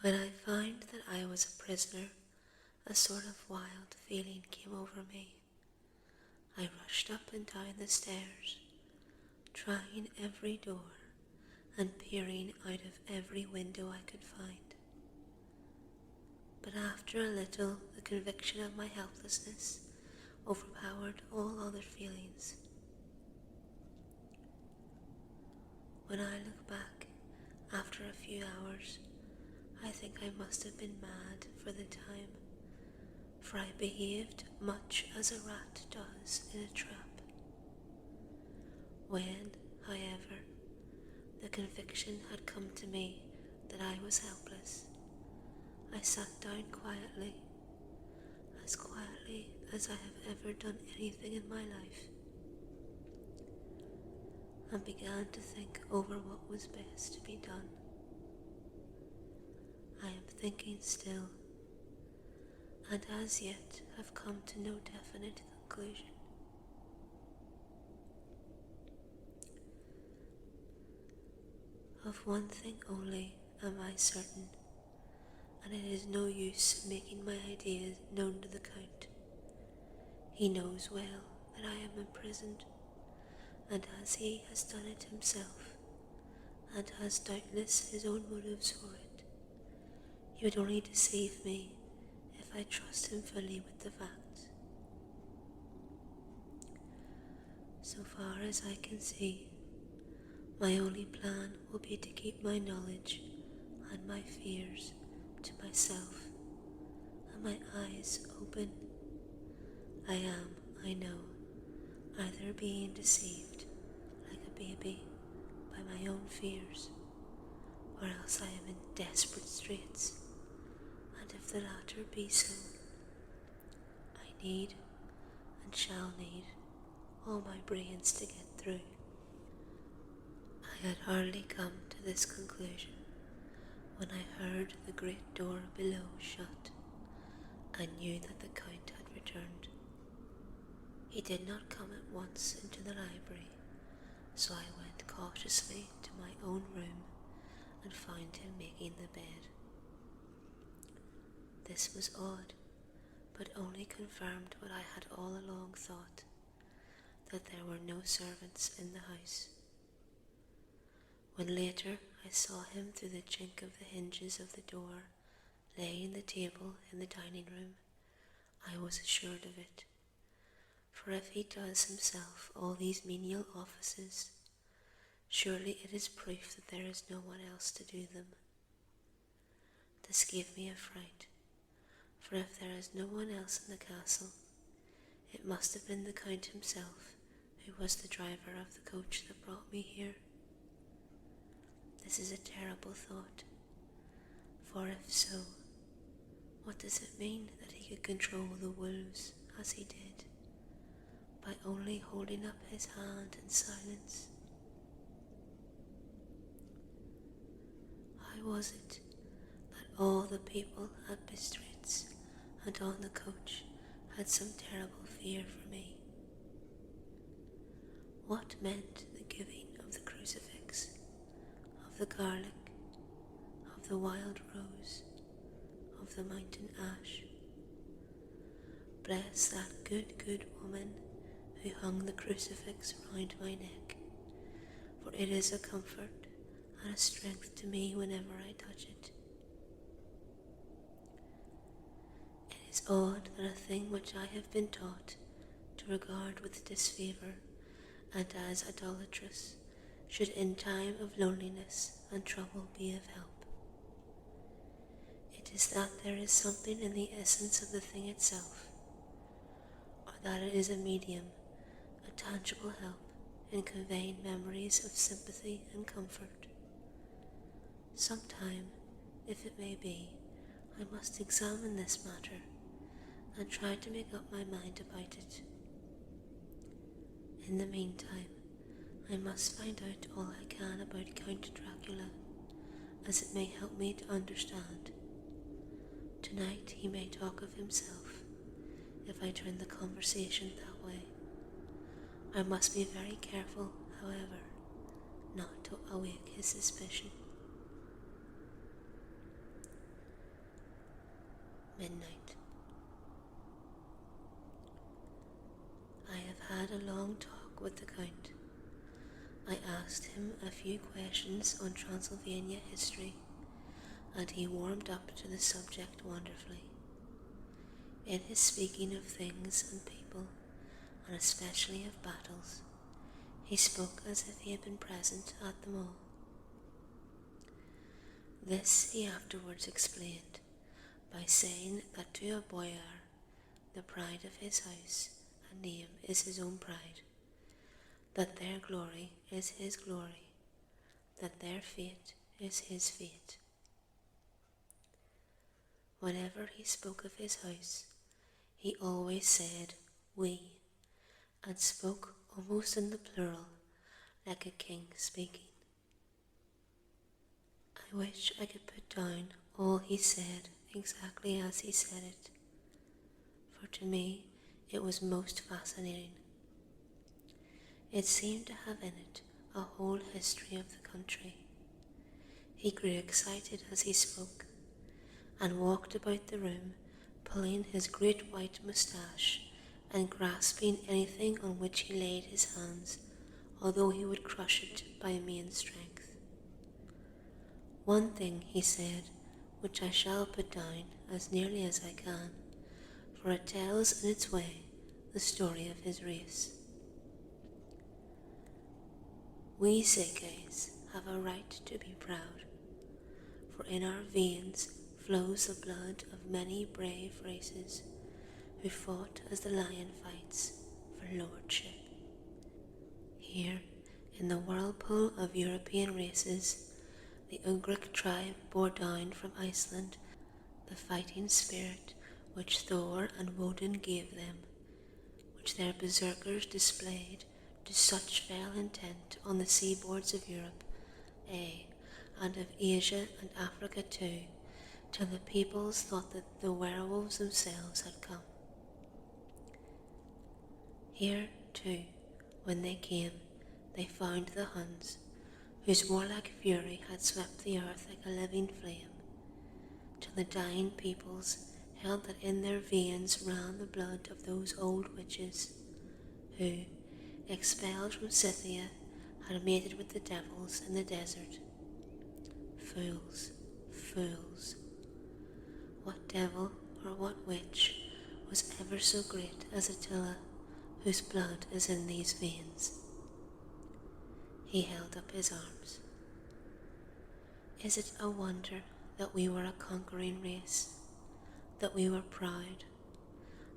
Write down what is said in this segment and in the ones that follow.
When I found that I was a prisoner, a sort of wild feeling came over me. I rushed up and down the stairs, trying every door and peering out of every window I could find. But after a little, the conviction of my helplessness overpowered all other feelings. When I look back, after a few hours, I think I must have been mad for the time, for I behaved much as a rat does in a trap. When, however, the conviction had come to me that I was helpless, I sat down quietly as I have ever done anything in my life, and began to think over what was best to be done. I am thinking still, and as yet have come to no definite conclusion. Of one thing only am I certain, and it is no use making my ideas known to the Count. He knows well that I am imprisoned, and as he has done it himself, and has doubtless his own motives for it, he would only deceive me if I trust him fully with the facts. So far as I can see, my only plan will be to keep my knowledge and my fears to myself, and my eyes open. I am, I know, either being deceived like a baby by my own fears, or else I am in desperate straits, and if the latter be so, I need and shall need all my brains to get through. I had hardly come to this conclusion when I heard the great door below shut. I knew that the Count had returned. He did not come at once into the library, so I went cautiously to my own room and found him making the bed. This was odd, but only confirmed what I had all along thought, that there were no servants in the house. When later I saw him through the chink of the hinges of the door, laying the table in the dining room, I was assured of it. For if he does himself all these menial offices, surely it is proof that there is no one else to do them. This gave me a fright, for if there is no one else in the castle, it must have been the Count himself who was the driver of the coach that brought me here. This is a terrible thought, for if so, what does it mean that he could control the wolves as he did, by only holding up his hand in silence? How was it that all the people at Bistritz and on the coach had some terrible fear for me? What meant the giving of the crucifix, of the garlic, of the wild rose, of the mountain ash? Bless that good woman who hung the crucifix round my neck, for it is a comfort and a strength to me whenever I touch it. It is odd that a thing which I have been taught to regard with disfavour and as idolatrous should in time of loneliness and trouble be of help. It is that there is something in the essence of the thing itself, or that it is a medium, a tangible help in conveying memories of sympathy and comfort. Sometime, if it may be, I must examine this matter and try to make up my mind about it. In the meantime, I must find out all I can about Count Dracula, as it may help me to understand. Tonight he may talk of himself, if I turn the conversation that way. I must be very careful, however, not to awake his suspicion. had a long talk with the Count. I asked him a few questions on Transylvania history, and he warmed up to the subject wonderfully. In his speaking of things and people, and especially of battles, he spoke as if he had been present at them all. This he afterwards explained by saying that to a boyar, the pride of his house and name is his own pride, that their glory is his glory, that their fate is his fate. Whenever he spoke of his house, he always said we, and spoke almost in the plural, like a king speaking. I wish I could put down all he said exactly as he said it, for to me it was most fascinating. It seemed to have in it a whole history of the country. He grew excited as he spoke, and walked about the room, pulling his great white moustache and grasping anything on which he laid his hands, although he would crush it by main strength. One thing he said, which I shall put down as nearly as I can, for it tells in its way the story of his race. We Sekeis have a right to be proud, for in our veins flows the blood of many brave races who fought as the lion fights for lordship. Here, in the whirlpool of European races, the Ugric tribe bore down from Iceland the fighting spirit which Thor and Woden gave them, which their berserkers displayed to such fell intent on the seaboards of Europe, and of Asia and Africa too, till the peoples thought that the werewolves themselves had come. Here, too, when they came, they found the Huns, whose warlike fury had swept the earth like a living flame, till the dying peoples held that in their veins ran the blood of those old witches, who, expelled from Scythia, had mated with the devils in the desert. Fools, fools! What devil or what witch was ever so great as Attila, whose blood is in these veins? He held up his arms. Is it a wonder that we were a conquering race, that we were proud,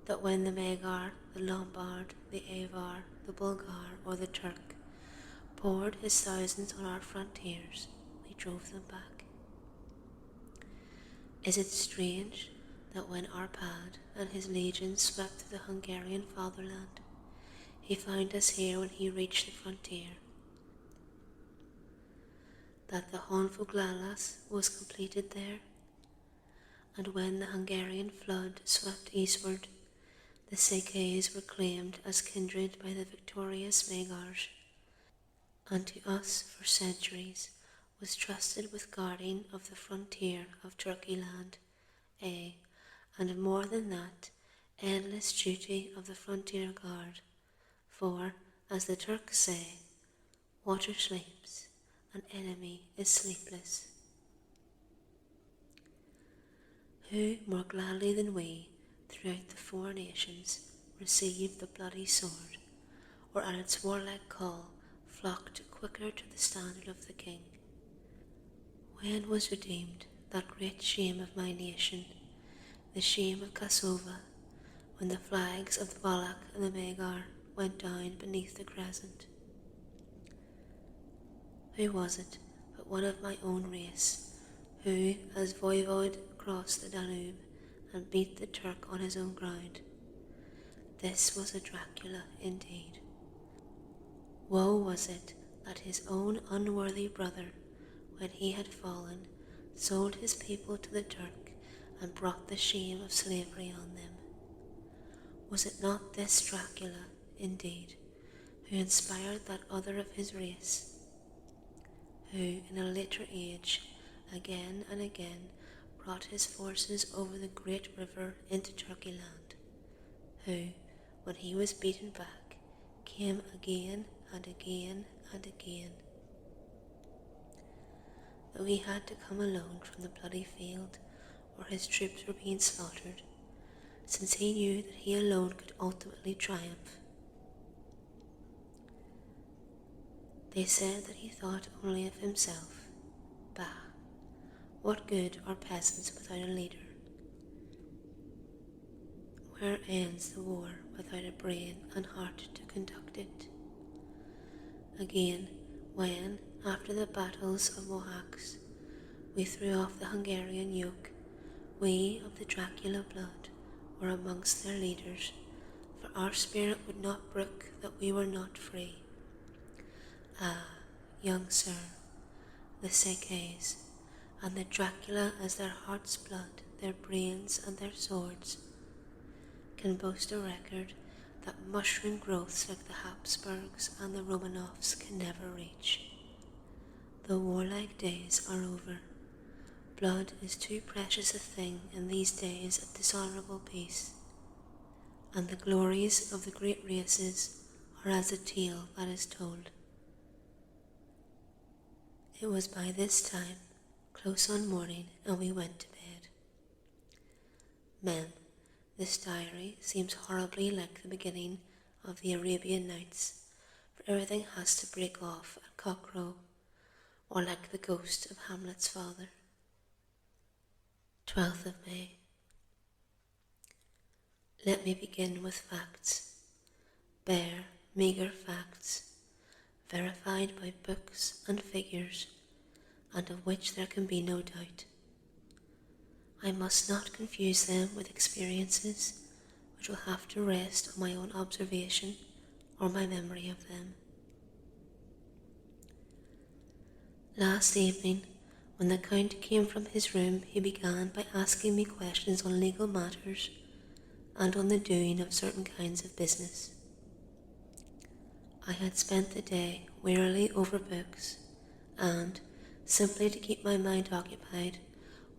that when the Magyar, the Lombard, the Avar, the Bulgar, or the Turk poured his thousands on our frontiers, we drove them back? Is it strange that when Arpad and his legions swept through the Hungarian fatherland, he found us here when he reached the frontier? That the Honfoglalas was completed there, and when the Hungarian flood swept eastward, the Sekeis were claimed as kindred by the victorious Magyars, and to us for centuries was trusted with guarding of the frontier of Turkey land, and more than that, endless duty of the frontier guard, for, as the Turks say, water sleeps, an enemy is sleepless. Who more gladly than we, throughout the four nations, received the bloody sword, or at its warlike call flocked quicker to the standard of the king? When was redeemed that great shame of my nation, the shame of Kasova, when the flags of the Valak and the Magyar went down beneath the crescent? Who was it but one of my own race, who, as voivode, crossed the Danube and beat the Turk on his own ground? This was a Dracula indeed. Woe was it that his own unworthy brother, when he had fallen, sold his people to the Turk and brought the shame of slavery on them. Was it not this Dracula, indeed, who inspired that other of his race, who in a later age again and again brought his forces over the great river into Turkey land, who, when he was beaten back, came again and again and again. Though he had to come alone from the bloody field where his troops were being slaughtered, since he knew that he alone could ultimately triumph. They said that he thought only of himself. Bah! What good are peasants without a leader? Where ends the war without a brain and heart to conduct it? Again, when, after the battles of Mohacs, we threw off the Hungarian yoke, we of the Dracula blood were amongst their leaders, for our spirit would not brook that we were not free. Ah, young sir, the Seques, and the Dracula as their heart's blood, their brains and their swords, can boast a record that mushroom growths like the Habsburgs and the Romanovs can never reach. The warlike days are over. Blood is too precious a thing in these days of dishonourable peace, and the glories of the great races are as a tale that is told. It was by this time close on morning, and we went to bed. Men, this diary seems horribly like the beginning of the Arabian Nights, for everything has to break off at cockcrow, or like the ghost of Hamlet's father. 12th of May. Let me begin with facts, bare, meagre facts, verified by books and figures, and of which there can be no doubt. I must not confuse them with experiences which will have to rest on my own observation or my memory of them. Last evening, when the Count came from his room, he began by asking me questions on legal matters and on the doing of certain kinds of business. I had spent the day wearily over books, and, simply to keep my mind occupied,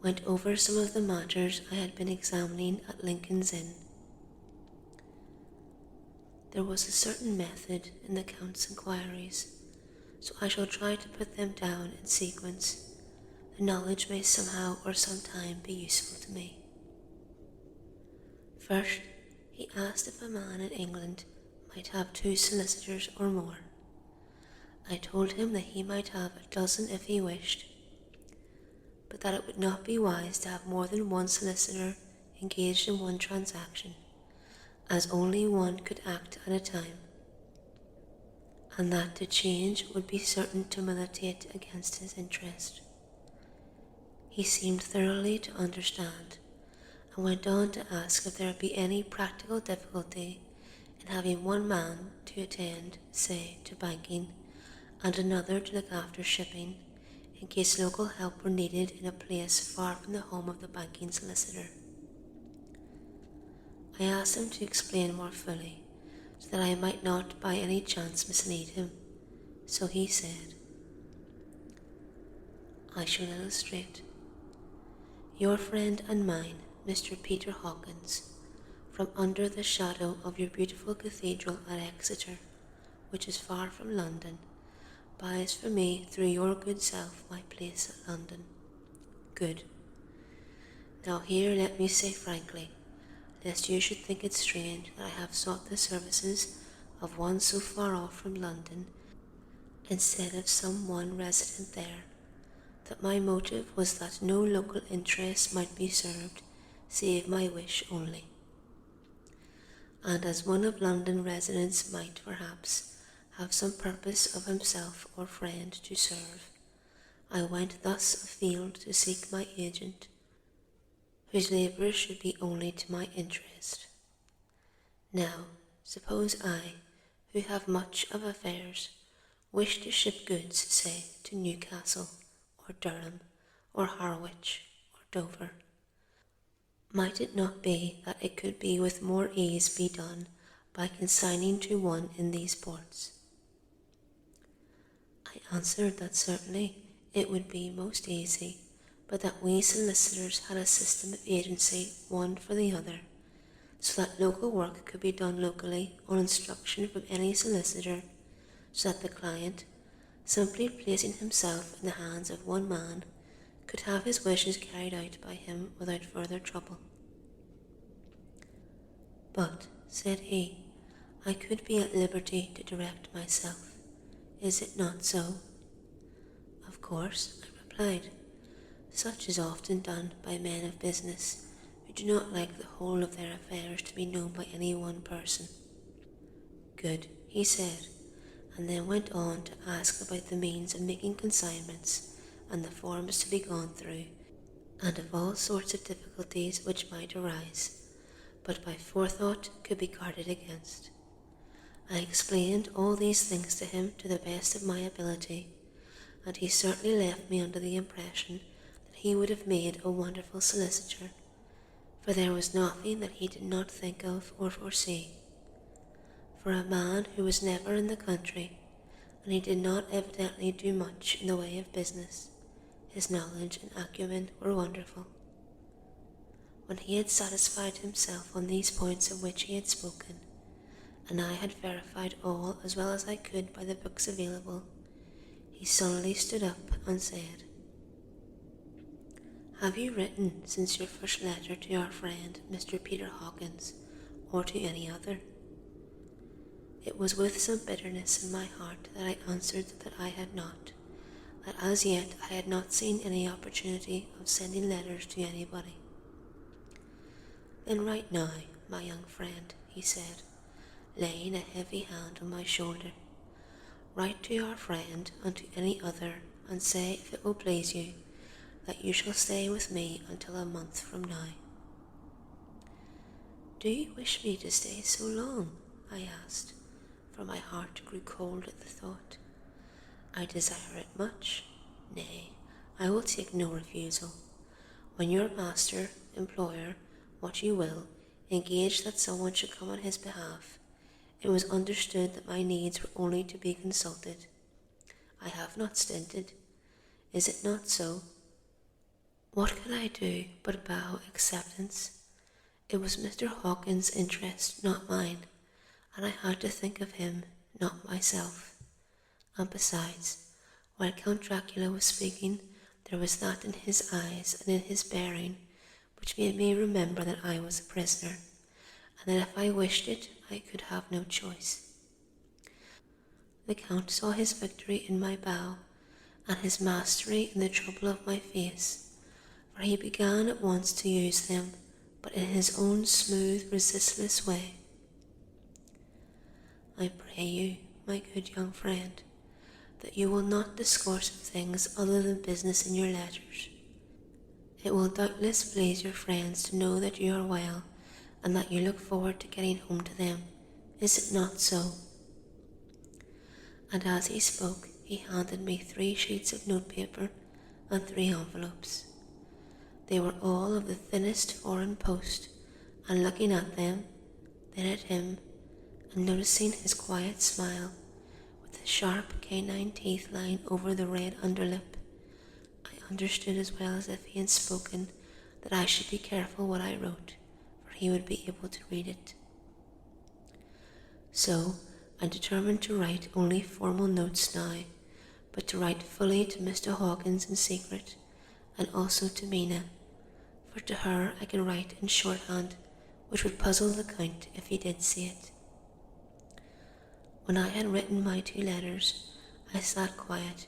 went over some of the matters I had been examining at Lincoln's Inn. There was a certain method in the Count's inquiries, so I shall try to put them down in sequence. The knowledge may somehow or sometime be useful to me. First, he asked if a man in England might have 2 solicitors or more. I told him that he might have a dozen if he wished, but that it would not be wise to have more than one solicitor engaged in one transaction, as only one could act at a time, and that to change would be certain to militate against his interest. He seemed thoroughly to understand, and went on to ask if there would be any practical difficulty in having one man to attend, say, to banking, and another to look after shipping, in case local help were needed in a place far from the home of the banking solicitor. I asked him to explain more fully, so that I might not by any chance mislead him. So he said, I shall illustrate. Your friend and mine, Mr. Peter Hawkins, from under the shadow of your beautiful cathedral at Exeter, which is far from London, buys for me through your good self my place at London. Good. Now here let me say frankly, lest you should think it strange that I have sought the services of one so far off from London, instead of some one resident there, that my motive was that no local interest might be served, save my wish only. And as one of London residents might, perhaps, have some purpose of himself or friend to serve, I went thus afield to seek my agent, whose labours should be only to my interest. Now, suppose I, who have much of affairs, wish to ship goods, say, to Newcastle, or Durham, or Harwich, or Dover. Might it not be that it could be with more ease be done by consigning to one in these ports? I answered that certainly it would be most easy, but that we solicitors had a system of agency one for the other, so that local work could be done locally on instruction from any solicitor, so that the client, simply placing himself in the hands of one man, could have his wishes carried out by him without further trouble. But, said he, I could be at liberty to direct myself. Is it not so? Of course, I replied. Such is often done by men of business who do not like the whole of their affairs to be known by any one person. Good, he said, and then went on to ask about the means of making consignments and the forms to be gone through, and of all sorts of difficulties which might arise, but by forethought could be guarded against. I explained all these things to him to the best of my ability, and he certainly left me under the impression that he would have made a wonderful solicitor, for there was nothing that he did not think of or foresee. For a man who was never in the country, and he did not evidently do much in the way of business, his knowledge and acumen were wonderful. When he had satisfied himself on these points of which he had spoken, and I had verified all as well as I could by the books available, he suddenly stood up and said, Have you written since your first letter to our friend Mr. Peter Hawkins, or to any other? It was with some bitterness in my heart that I answered that I had not, that as yet I had not seen any opportunity of sending letters to anybody. Then write now, my young friend, he said, laying a heavy hand on my shoulder. Write to your friend and to any other, and say, if it will please you, that you shall stay with me until a month from now. Do you wish me to stay so long? I asked, for my heart grew cold at the thought. I desire it much. Nay, I will take no refusal. When your master, employer, what you will, engaged that someone should come on his behalf, it was understood that my needs were only to be consulted. I have not stinted. Is it not so? What could I do but bow acceptance? It was Mr. Hawkins' interest, not mine, and I had to think of him, not myself. And besides, while Count Dracula was speaking, there was that in his eyes and in his bearing which made me remember that I was a prisoner, and that if I wished it, I could have no choice. The Count saw his victory in my bow, and his mastery in the trouble of my face, for he began at once to use them, but in his own smooth, resistless way. I pray you, my good young friend, that you will not discourse of things other than business in your letters. It will doubtless please your friends to know that you are well, and that you look forward to getting home to them. Is it not so? And as he spoke, he handed me 3 sheets of notepaper and 3 envelopes. They were all of the thinnest foreign post, and looking at them, then at him, and noticing his quiet smile, with the sharp canine teeth lying over the red underlip, I understood as well as if he had spoken that I should be careful what I wrote, for he would be able to read it. So I determined to write only formal notes now, but to write fully to Mr. Hawkins in secret, and also to Mina, for to her I could write in shorthand, which would puzzle the Count if he did see it. When I had written my 2 letters, I sat quiet,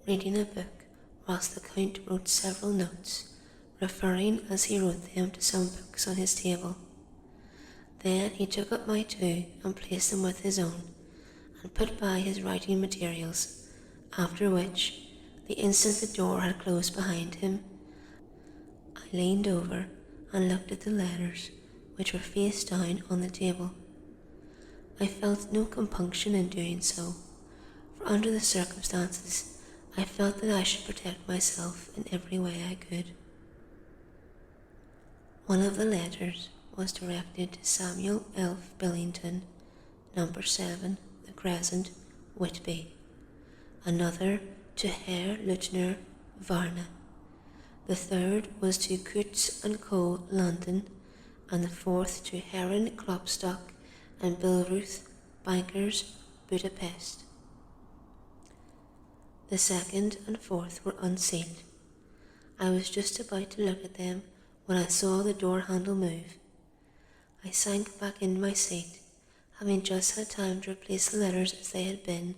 reading a book, whilst the Count wrote several notes, referring as he wrote them to some books on his table. Then he took up my 2 and placed them with his own, and put by his writing materials, after which, the instant the door had closed behind him, I leaned over and looked at the letters, which were face down on the table. I felt no compunction in doing so, for under the circumstances I felt that I should protect myself in every way I could. One of the letters was directed to Samuel Elf Billington, number 7, The Crescent, Whitby. Another to Herr Lieutenant Varna. The third was to Coutts & Co., London, and the fourth to Heron, Klopstock, and Bilruth, Bankers, Budapest. The second and fourth were unsealed. I was just about to look at them when I saw the door handle move. I sank back in my seat, having just had time to replace the letters as they had been,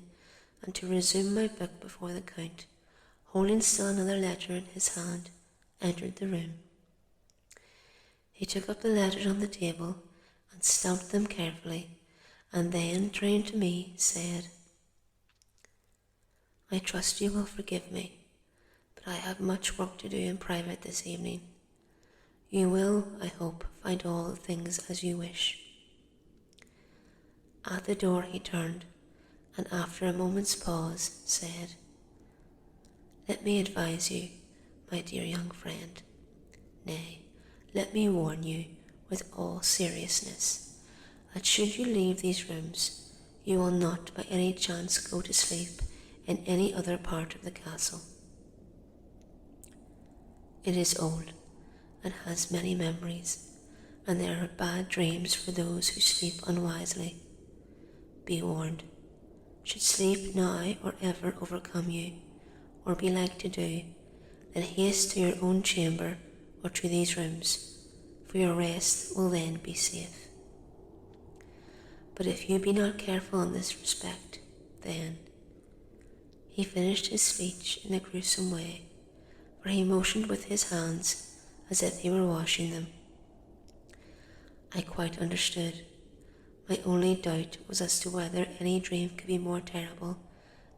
and to resume my book before the Count, holding still another letter in his hand, entered the room. He took up the letters on the table and stamped them carefully, and then, turning to me, said, "I trust you will forgive me, but I have much work to do in private this evening. You will, I hope, find all things as you wish." At the door he turned, and after a moment's pause said, "Let me advise you, my dear young friend, nay, let me warn you with all seriousness, that should you leave these rooms, you will not by any chance go to sleep in any other part of the castle. It is old, and has many memories, and there are bad dreams for those who sleep unwisely. Be warned. Should sleep now or ever overcome you, or be like to do, then haste to your own chamber or to these rooms, for your rest will then be safe. But if you be not careful in this respect, then—" He finished his speech in a gruesome way, for he motioned with his hands as if he were washing them. I quite understood. My only doubt was as to whether any dream could be more terrible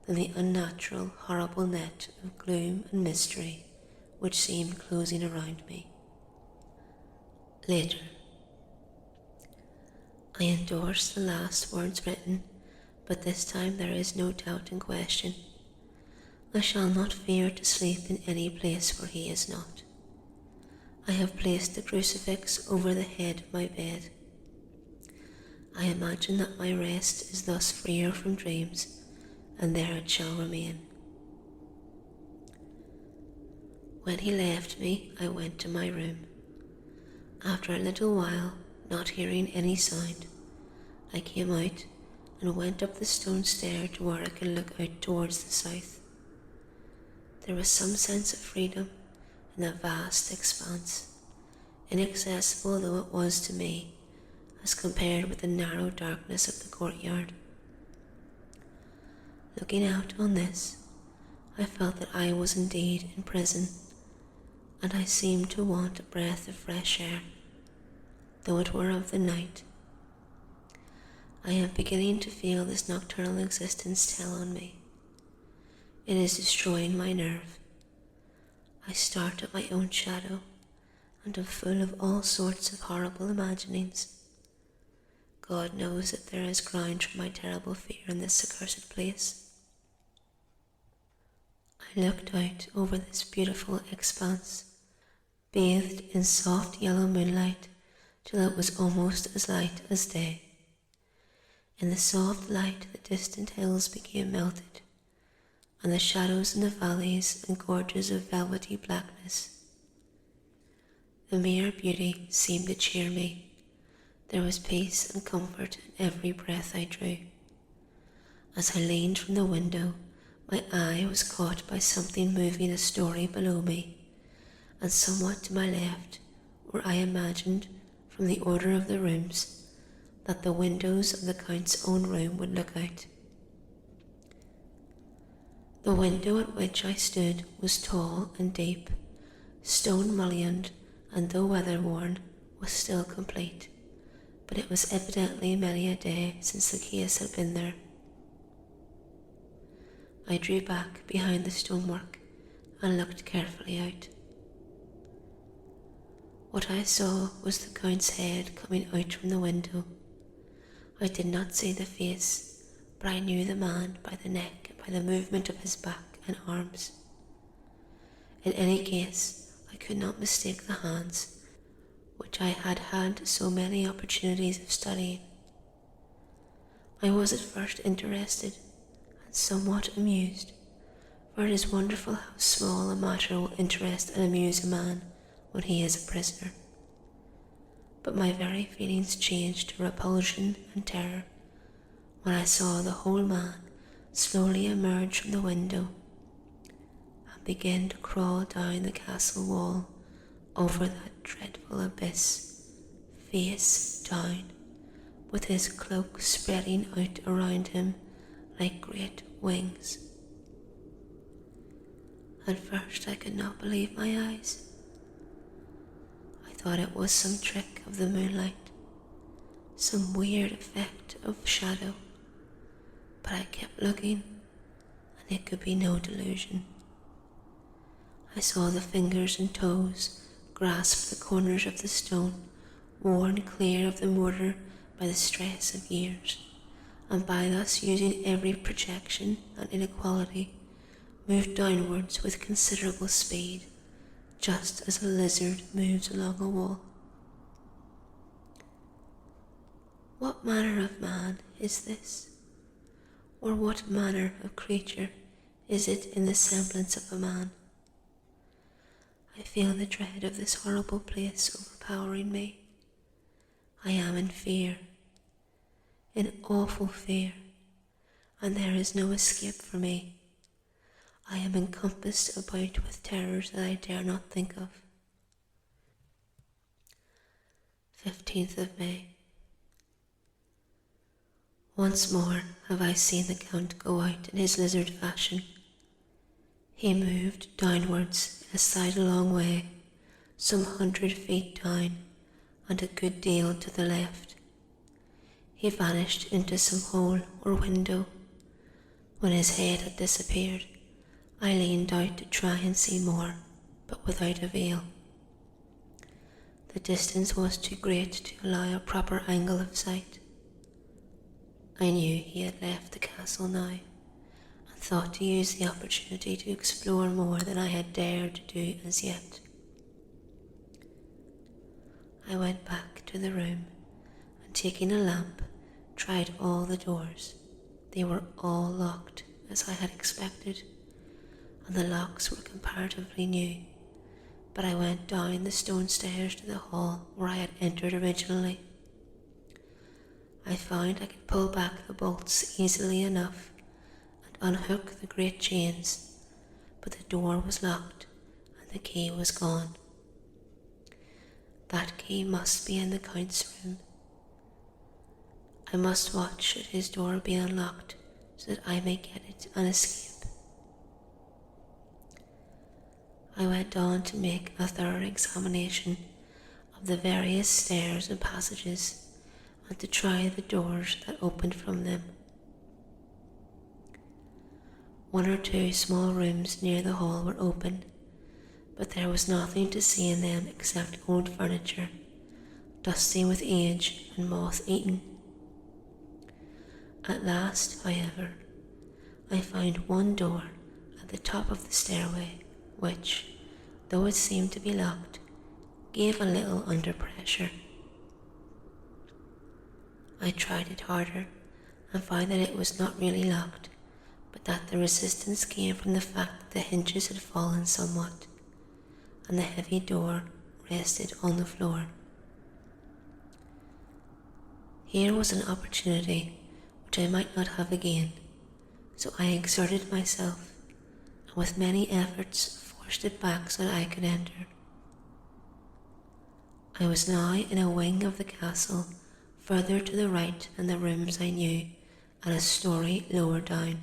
than the unnatural, horrible net of gloom and mystery which seemed closing around me. Later. I endorse the last words written, but this time there is no doubt in question. I shall not fear to sleep in any place where he is not. I have placed the crucifix over the head of my bed. I imagine that my rest is thus freer from dreams, and there it shall remain. When he left me, I went to my room. After a little while, not hearing any sound, I came out and went up the stone stair to where I could look out towards the south. There was some sense of freedom in the vast expanse, inaccessible though it was to me, as compared with the narrow darkness of the courtyard. Looking out on this, I felt that I was indeed in prison, and I seemed to want a breath of fresh air, though it were of the night. I am beginning to feel this nocturnal existence tell on me. It is destroying my nerve. I start at my own shadow, and am full of all sorts of horrible imaginings. God knows that there is ground for my terrible fear in this accursed place. I looked out over this beautiful expanse, bathed in soft yellow moonlight, till it was almost as light as day. In the soft light the distant hills became melted, and the shadows in the valleys and gorges of velvety blackness. The mere beauty seemed to cheer me. There was peace and comfort in every breath I drew. As I leaned from the window, my eye was caught by something moving a story below me, and somewhat to my left, where I imagined, from the order of the rooms, that the windows of the Count's own room would look out. The window at which I stood was tall and deep, stone-mullioned, and though weather-worn, was still complete, but it was evidently many a day since the case had been there. I drew back behind the stonework and looked carefully out. What I saw was the Count's head coming out from the window. I did not see the face, but I knew the man by the neck and by the movement of his back and arms. In any case, I could not mistake the hands, which I had had so many opportunities of studying. I was at first interested and somewhat amused, for it is wonderful how small a matter will interest and amuse a man when he is a prisoner. but my very feelings changed to repulsion and terror when I saw the whole man slowly emerge from the window and begin to crawl down the castle wall over that dreadful abyss, face down, with his cloak spreading out around him like great wings. At first I could not believe my eyes. I thought it was some trick of the moonlight, some weird effect of shadow, but I kept looking, and it could be no delusion. I saw the fingers and toes grasp the corners of the stone, worn clear of the mortar by the stress of years, and by thus using every projection and inequality, moved downwards with considerable speed, just as a lizard moves along a wall. What manner of man is this? Or what manner of creature is it in the semblance of a man? I feel the dread of this horrible place overpowering me. I am in fear, in awful fear, and there is no escape for me. I am encompassed about with terrors that I dare not think of. 15th of May. Once more have I seen the Count go out in his lizard fashion. He moved downwards in a sidelong way, some 100 feet down, and a good deal to the left. He vanished into some hole or window. When his head had disappeared, I leaned out to try and see more, but without avail. The distance was too great to allow a proper angle of sight. I knew he had left the castle now, and thought to use the opportunity to explore more than I had dared to do as yet. I went back to the room, and taking a lamp, tried all the doors. They were all locked, as I had expected, and the locks were comparatively new, but I went down the stone stairs to the hall where I had entered originally. I found I could pull back the bolts easily enough and unhook the great chains, but the door was locked and the key was gone. That key must be in the Count's room. I must watch should his door be unlocked so that I may get it and escape. I went on to make a thorough examination of the various stairs and passages, and to try the doors that opened from them. One or two small rooms near the hall were open, but there was nothing to see in them except old furniture, dusty with age and moth-eaten. At last, however, I found one door at the top of the stairway which, though it seemed to be locked, gave a little under pressure. I tried it harder and found that it was not really locked, but that the resistance came from the fact that the hinges had fallen somewhat, and the heavy door rested on the floor. Here was an opportunity which I might not have again, so I exerted myself, and with many efforts forced it back so that I could enter. I was now in a wing of the castle, further to the right than the rooms I knew, and a story lower down.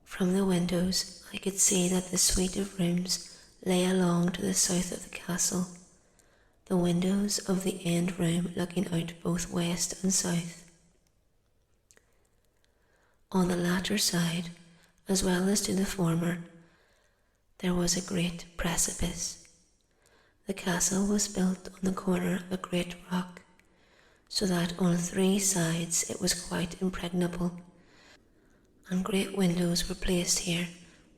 From the windows I could see that the suite of rooms lay along to the south of the castle, the windows of the end room looking out both west and south. On the latter side, as well as to the former, there was a great precipice. The castle was built on the corner of a great rock, so that on 3 sides it was quite impregnable, and great windows were placed here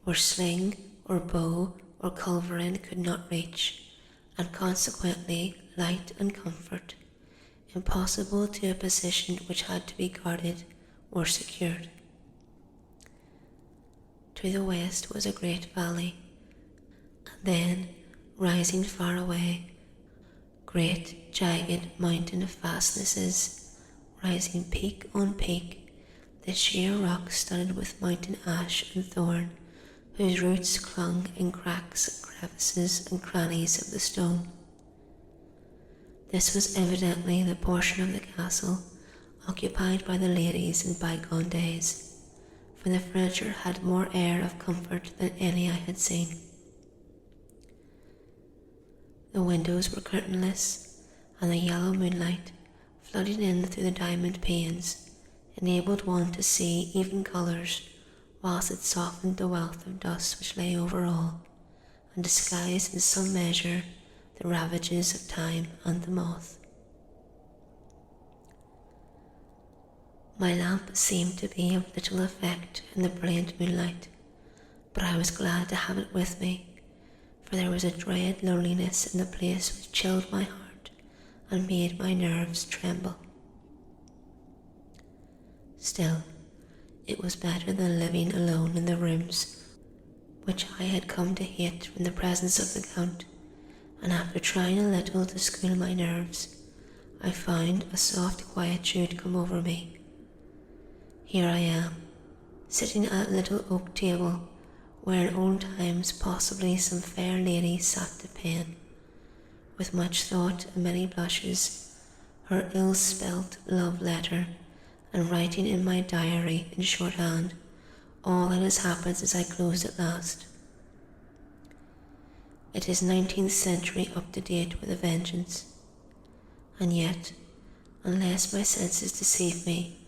where sling or bow or culverin could not reach, and consequently light and comfort, impossible to a position which had to be guarded or secured. To the west was a great valley, and then, rising far away, great, jagged mountain of fastnesses, rising peak on peak, the sheer rock studded with mountain ash and thorn, whose roots clung in cracks and crevices and crannies of the stone. This was evidently the portion of the castle occupied by the ladies in bygone days, for the furniture had more air of comfort than any I had seen. The windows were curtainless, and the yellow moonlight, flooding in through the diamond panes, enabled one to see even colours, whilst it softened the wealth of dust which lay over all, and disguised in some measure the ravages of time and the moth. My lamp seemed to be of little effect in the brilliant moonlight, but I was glad to have it with me, for there was a dread loneliness in the place which chilled my heart and made my nerves tremble. Still, it was better than living alone in the rooms which I had come to hate from the presence of the Count, and after trying a little to school my nerves, I found a soft quietude come over me. Here I am, sitting at a little oak table, where in old times possibly some fair lady sat to pen, with much thought and many blushes, her ill-spelt love letter, and writing in my diary in shorthand all that has happened since I closed it last. It is 19th century up to date with a vengeance, and yet, unless my senses deceive me,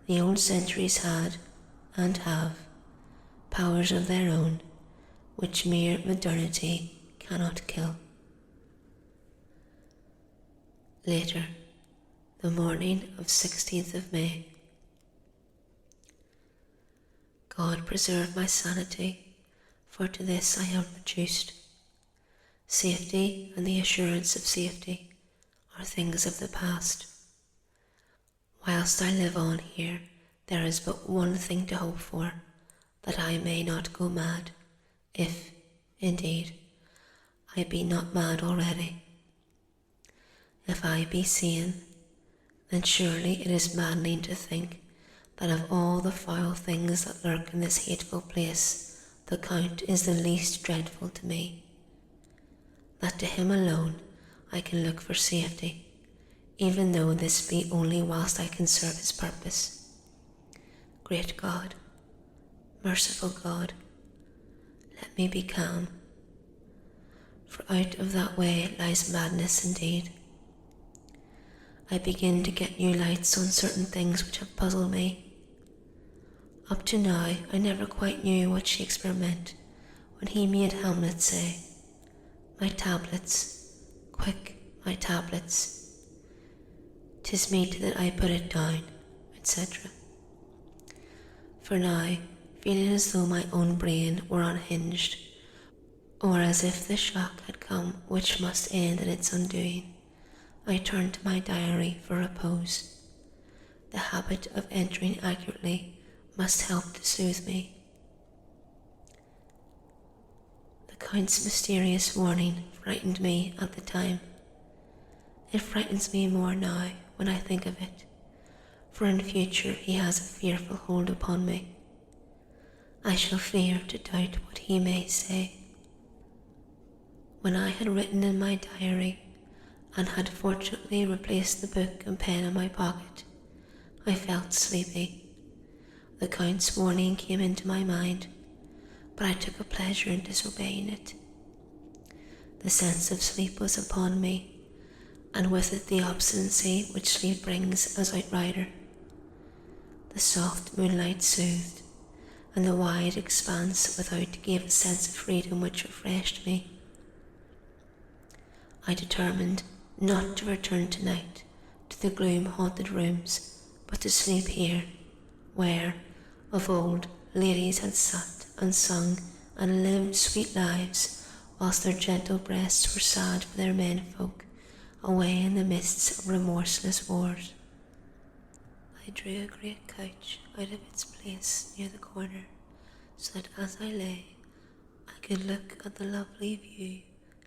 the old centuries had, and have, powers of their own, which mere modernity cannot kill. Later, the morning of 16th of May. God preserve my sanity, for to this I am reduced. Safety and the assurance of safety are things of the past. Whilst I live on here, there is but one thing to hope for, that I may not go mad, if, indeed, I be not mad already. If I be sane, then surely it is maddening to think that of all the foul things that lurk in this hateful place, the Count is the least dreadful to me. That to him alone I can look for safety, even though this be only whilst I can serve his purpose. Great God, merciful God, let me be calm, for out of that way lies madness indeed. I begin to get new lights on certain things which have puzzled me. Up to now I never quite knew what Shakespeare meant when he made Hamlet say, "My tablets, quick, my tablets. 'Tis meet that I put it down," etc. For now, feeling as though my own brain were unhinged, or as if the shock had come which must end in its undoing, I turned to my diary for repose. The habit of entering accurately must help to soothe me. The Count's mysterious warning frightened me at the time. It frightens me more now when I think of it, for in future he has a fearful hold upon me. I shall fear to doubt what he may say. When I had written in my diary, and had fortunately replaced the book and pen in my pocket, I felt sleepy. The Count's warning came into my mind, but I took a pleasure in disobeying it. The sense of sleep was upon me, and with it the obstinacy which sleep brings as outrider. The soft moonlight soothed, and the wide expanse without gave a sense of freedom which refreshed me. I determined not to return tonight to the gloom-haunted rooms, but to sleep here, where, of old, ladies had sat and sung and lived sweet lives, whilst their gentle breasts were sad for their menfolk, away in the mists of remorseless wars. I drew a great couch out of its place near the corner, so that as I lay, I could look at the lovely view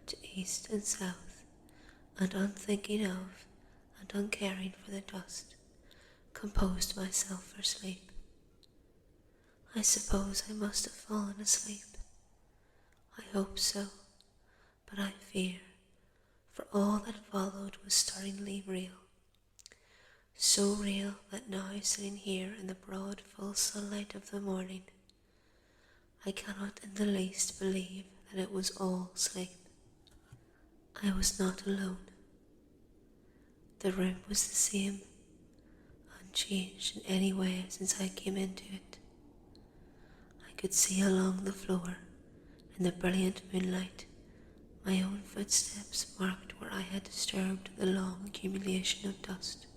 to east and south, and unthinking of and uncaring for the dust, composed myself for sleep. I suppose I must have fallen asleep. I hope so, but I fear, for all that followed was stirringly real. So real that now, sitting here in the broad full sunlight of the morning, I cannot in the least believe that it was all sleep. I was not alone. The room was the same, unchanged in any way since I came into it. I could see along the floor, in the brilliant moonlight, my own footsteps marked where I had disturbed the long accumulation of dust.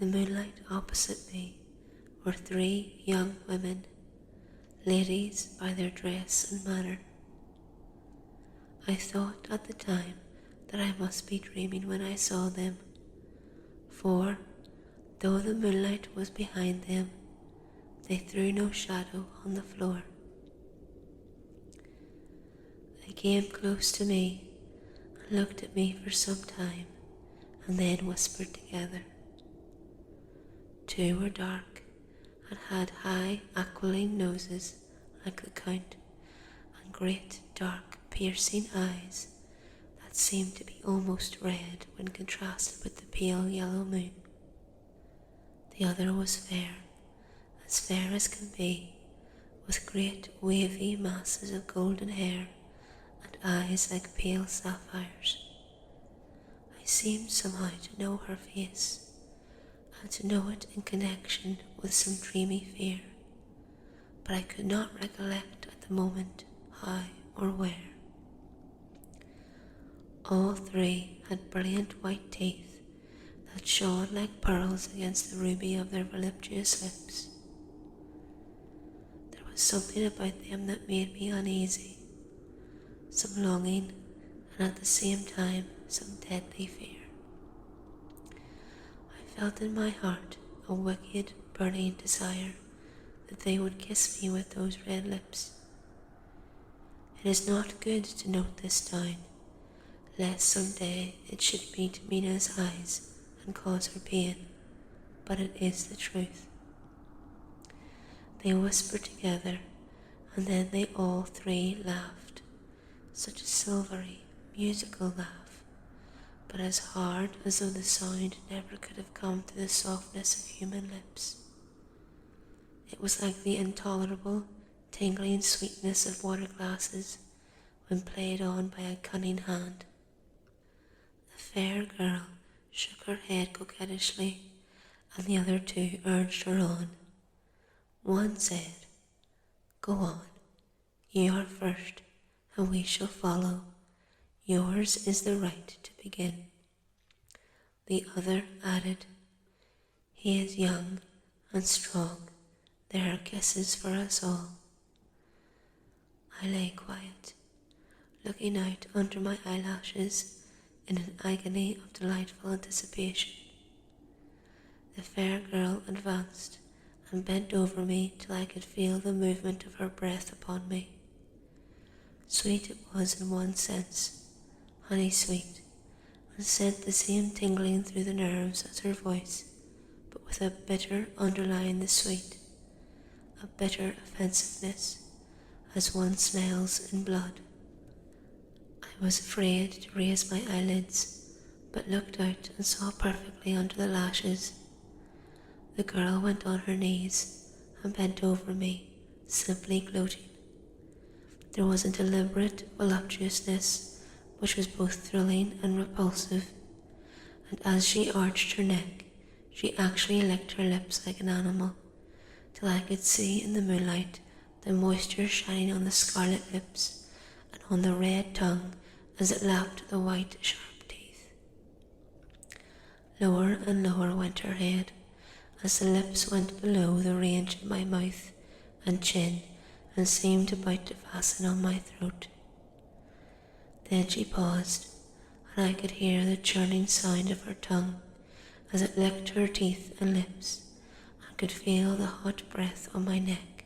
In the moonlight opposite me were 3 young women, ladies by their dress and manner. I thought at the time that I must be dreaming when I saw them, for, though the moonlight was behind them, they threw no shadow on the floor. They came close to me and looked at me for some time, and then whispered together. 2 were dark and had high aquiline noses like the Count, and great dark piercing eyes that seemed to be almost red when contrasted with the pale yellow moon. The other was fair as can be, with great wavy masses of golden hair and eyes like pale sapphires. I seemed somehow to know her face, and to know it in connection with some dreamy fear, but I could not recollect at the moment how or where. All 3 had brilliant white teeth that shone like pearls against the ruby of their voluptuous lips. There was something about them that made me uneasy, some longing, and at the same time some deadly fear. I felt in my heart a wicked, burning desire that they would kiss me with those red lips. It is not good to note this down, lest some day it should meet Mina's eyes and cause her pain, but it is the truth. They whispered together, and then they all 3 laughed, such a silvery, musical laugh, but as hard as though the sound never could have come to the softness of human lips. It was like the intolerable, tingling sweetness of water glasses when played on by a cunning hand. The fair girl shook her head coquettishly, and the other 2 urged her on. One said, "Go on, you are first, and we shall follow. Yours is the right to begin." The other added, "He is young and strong. There are kisses for us all." I lay quiet, looking out under my eyelashes in an agony of delightful anticipation. The fair girl advanced and bent over me till I could feel the movement of her breath upon me. Sweet it was in one sense, honey sweet, and sent the same tingling through the nerves as her voice, but with a bitter underlying the sweet, a bitter offensiveness, as one smells in blood. I was afraid to raise my eyelids, but looked out and saw perfectly under the lashes. The girl went on her knees and bent over me, simply gloating. There was a deliberate voluptuousness which was both thrilling and repulsive, and as she arched her neck, she actually licked her lips like an animal, till I could see in the moonlight the moisture shining on the scarlet lips and on the red tongue as it lapped the white, sharp teeth. Lower and lower went her head, as the lips went below the range of my mouth and chin and seemed about to fasten on my throat. Then she paused, and I could hear the churning sound of her tongue as it licked her teeth and lips, and could feel the hot breath on my neck.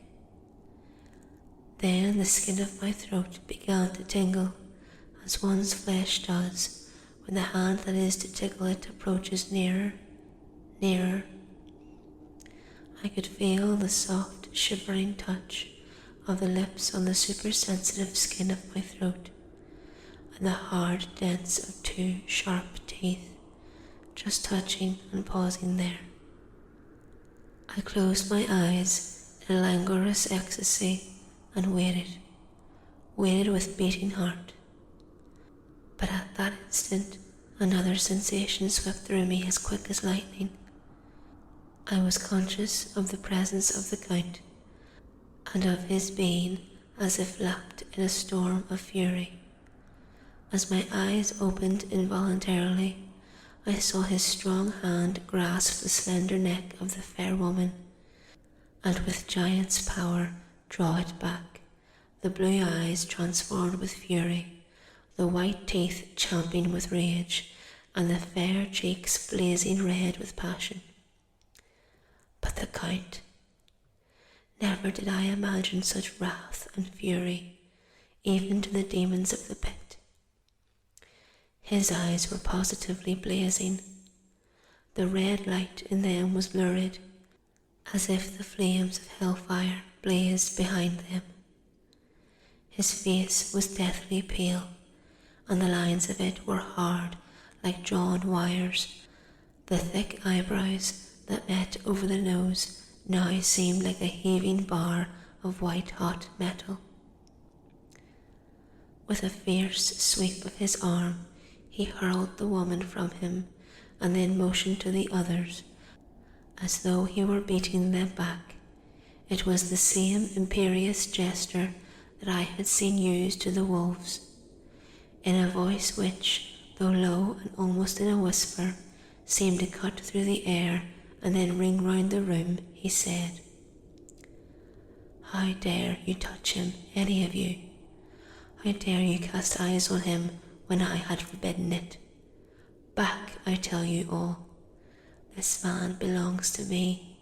Then the skin of my throat began to tingle, as one's flesh does when the hand that is to tickle it approaches nearer, nearer. I could feel the soft, shivering touch of the lips on the supersensitive skin of my throat, and the hard dents of two sharp teeth, just touching and pausing there. I closed my eyes in a languorous ecstasy and waited with beating heart. But at that instant, another sensation swept through me as quick as lightning. I was conscious of the presence of the Count, and of his being as if lapped in a storm of fury. As my eyes opened involuntarily, I saw his strong hand grasp the slender neck of the fair woman, and with giant's power draw it back, the blue eyes transformed with fury, the white teeth champing with rage, and the fair cheeks blazing red with passion. But the Count! Never did I imagine such wrath and fury, even to the demons of the pit. His eyes were positively blazing. The red light in them was lurid, as if the flames of hellfire blazed behind them. His face was deathly pale, and the lines of it were hard like drawn wires. The thick eyebrows that met over the nose now seemed like a heaving bar of white-hot metal. With a fierce sweep of his arm, he hurled the woman from him and then motioned to the others, as though he were beating them back. It was the same imperious gesture that I had seen used to the wolves. In a voice which, though low and almost in a whisper, seemed to cut through the air and then ring round the room, he said, "How dare you touch him, any of you? How dare you cast eyes on him when I had forbidden it? Back, I tell you all. This man belongs to me.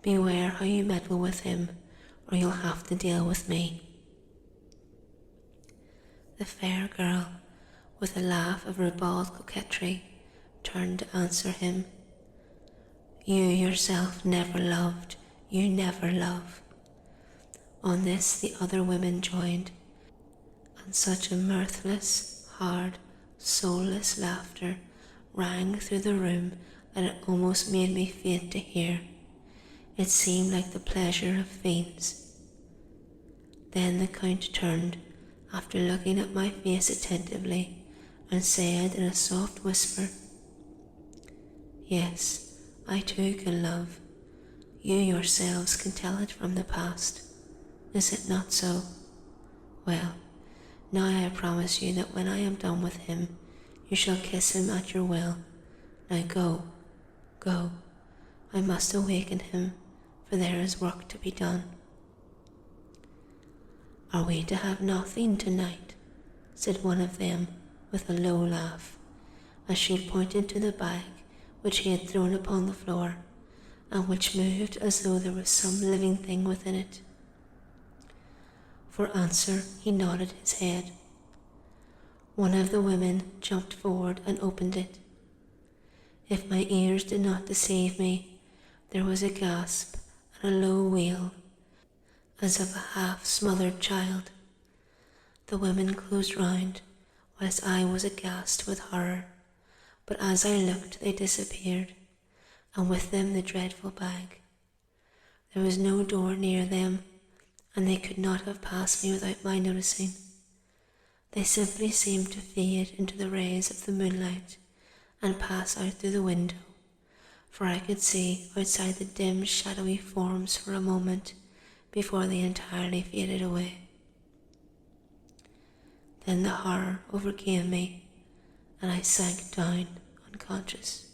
Beware how you meddle with him, or you'll have to deal with me." The fair girl, with a laugh of ribald coquetry, turned to answer him. "You yourself never loved, you never love." On this the other women joined, and such a mirthless, hard, soulless laughter rang through the room that it almost made me faint to hear. It seemed like the pleasure of fiends. Then the Count turned, after looking at my face attentively, and said in a soft whisper, "Yes, I too can love. You yourselves can tell it from the past. Is it not so? Well, now I promise you that when I am done with him, you shall kiss him at your will. Now go, go. I must awaken him, for there is work to be done." "Are we to have nothing tonight?" said one of them with a low laugh, as she pointed to the bag which he had thrown upon the floor, and which moved as though there was some living thing within it. For answer he nodded his head. One of the women jumped forward and opened it. If my ears did not deceive me, there was a gasp and a low wail, as of a half-smothered child. The women closed round, whilst I was aghast with horror, but as I looked they disappeared, and with them the dreadful bag. There was no door near them, and they could not have passed me without my noticing. They simply seemed to fade into the rays of the moonlight and pass out through the window, for I could see outside the dim shadowy forms for a moment before they entirely faded away. Then the horror overcame me, and I sank down unconscious.